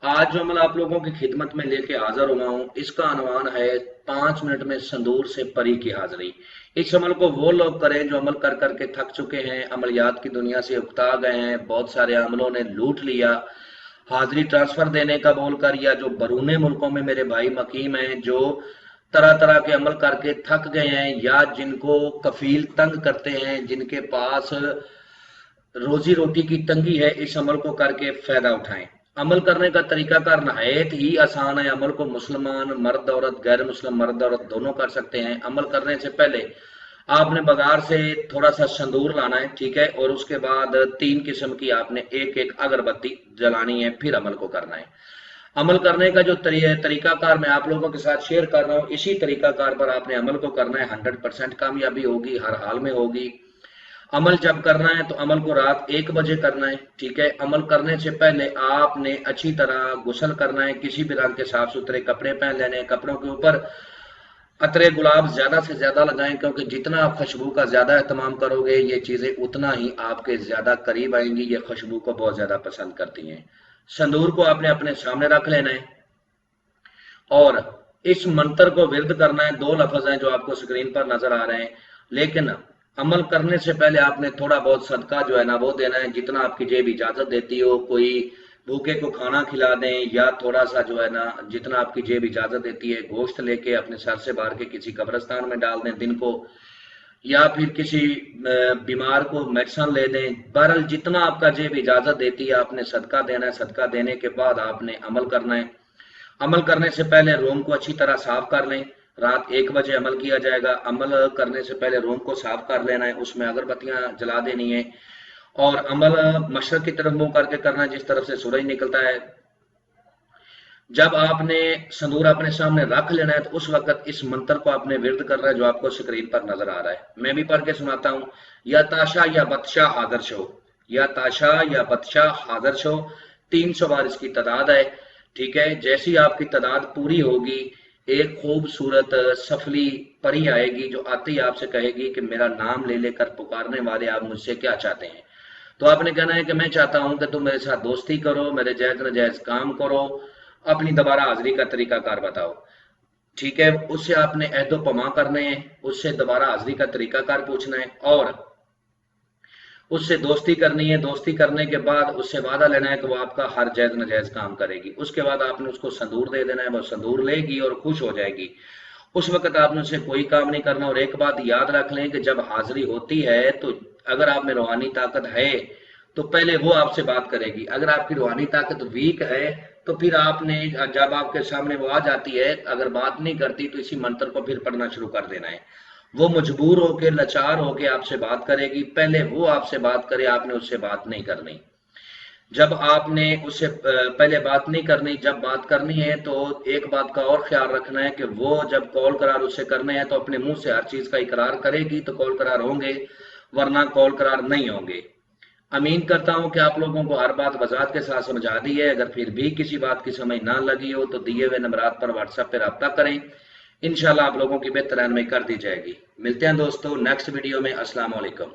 आज जो अमल आप लोगों की खिदमत में लेके हाजिर हुआ हूँ, इसका अनवान है 5 मिनट में संदूर से परी की हाजिरी। इस अमल को वो लोग करें जो अमल कर करके थक चुके हैं, अमलियात की दुनिया से उकता गए हैं, बहुत सारे अमलों ने लूट लिया, हाजिरी ट्रांसफर देने का बोल कर, या जो बरूने मुल्कों में मेरे भाई मकीम हैं जो तरह तरह के अमल करके थक गए हैं, या जिनको कफील तंग करते हैं, जिनके पास रोजी रोटी की तंगी है, इस अमल को करके फायदा उठाएं। अमल करने का तरीकाकार नहायत ही आसान है। अमल को मुसलमान मर्द औरत, गैर मुस्लिम मर्द औरत दोनों कर सकते हैं। अमल करने से पहले आपने बाजार से थोड़ा सा संदूर लाना है, ठीक है, और उसके बाद 3 किस्म की आपने एक एक अगरबत्ती जलानी है, फिर अमल को करना है। अमल करने का जो तरीकाकार मैं आप लोगों के साथ शेयर कर रहा हूँ, इसी तरीकाकार पर आपने अमल को करना है। 100% कामयाबी होगी, हर हाल में होगी। अमल जब करना है तो अमल को रात 1 बजे करना है, ठीक है। अमल करने से पहले आपने अच्छी तरह गुसल करना है, किसी भी रंग के साफ सुथरे कपड़े पहन लेने हैं। कपड़ों के ऊपर अतरे गुलाब ज्यादा से ज्यादा लगाएं, क्योंकि जितना आप खुशबू का ज्यादा एहतमाम करोगे, ये चीजें उतना ही आपके ज्यादा करीब आएंगी। ये खुशबू को बहुत ज्यादा पसंद करती हैं। संदूर को आपने अपने सामने रख लेना है और इस मंत्र को विरद करना है। 2 लफ्ज हैं जो आपको स्क्रीन पर नजर आ रहे हैं, लेकिन अमल करने से पहले आपने थोड़ा बहुत सदका जो है ना वो देना है, जितना आपकी जेब इजाजत देती हो। कोई भूखे को खाना खिला दें, या थोड़ा सा जो है ना जितना आपकी जेब इजाजत देती है, गोश्त लेके अपने सर से बाहर के किसी कब्रिस्तान में डाल दें दिन को, या फिर किसी बीमार को मेडिसन ले दें। बहरहाल जितना आपका जेब इजाजत देती है आपने सदका देना है। सदका देने के बाद आपने अमल करना है। अमल करने से पहले रूम को अच्छी तरह साफ कर लें। रात 1 बजे अमल किया जाएगा। अमल करने से पहले रूम को साफ कर लेना है, उसमें अगरबत्तियां जला देनी है, और अमल मशरक की तरफ मुंह करके करना है, जिस तरफ से सूरज निकलता है। जब आपने संदूर अपने सामने रख लेना है तो उस वक्त इस मंत्र को आपने विरद करना है, जो आपको स्क्रीन पर नजर आ रहा है। मैं भी पढ़ के सुनाता हूँ। या ताशा या बदशाह हाजिर शो, या ताशा या बदशाह हाजिर शो। 300 बार इसकी तादाद है, ठीक है। जैसी आपकी तादाद पूरी होगी, एक खूबसूरत सफली परी आएगी, जो आते ही आपसे कहेगी कि मेरा नाम ले लेकर पुकारने वाले, आप मुझसे क्या चाहते हैं। तो आपने कहना है कि मैं चाहता हूं कि तुम मेरे साथ दोस्ती करो, मेरे जायज नजायज काम करो, अपनी दोबारा हाजिरी का तरीकाकार बताओ, ठीक है। उससे आपने अहदो पमा करने हैं, उससे दोबारा हाजिरी का तरीकाकार पूछना है, और उससे दोस्ती करनी है। दोस्ती करने के बाद उससे वादा लेना है कि वो आपका हर जायज नजायज काम करेगी। उसके बाद आपने उसको संदूर दे देना है, वो संदूर लेगी और खुश हो जाएगी। उस वक्त आपने उससे कोई काम नहीं करना। और एक बात याद रख लें कि जब हाजिरी होती है तो अगर आप में रूहानी ताकत है तो पहले वो आपसे बात करेगी। अगर आपकी रूहानी ताकत वीक है तो फिर आपने, जब आपके सामने वो आ जाती है, अगर बात नहीं करती तो इसी मंत्र को फिर पढ़ना शुरू कर देना है। वो मजबूर होके, लाचार होके आपसे बात करेगी। पहले वो आपसे बात करे, आपने उससे बात नहीं करनी। जब आपने उससे पहले बात नहीं करनी, जब बात करनी है तो एक बात का और ख्याल रखना है कि वो जब कौल करार उससे करने हैं तो अपने मुंह से हर चीज का इकरार करेगी तो कौल करार होंगे, वरना कौल करार नहीं होंगे। अमीन करता हूं कि आप लोगों को हर बात वजाहत के साथ समझा दी है। अगर फिर भी किसी बात की समझ ना लगी हो तो दिए हुए नंबरात पर व्हाट्सएप पर रब्ता करें, इंशाल्लाह आप लोगों की बेहतर रहनुमाई कर दी जाएगी। मिलते हैं दोस्तों नेक्स्ट वीडियो में। अस्सलाम वालेकुम।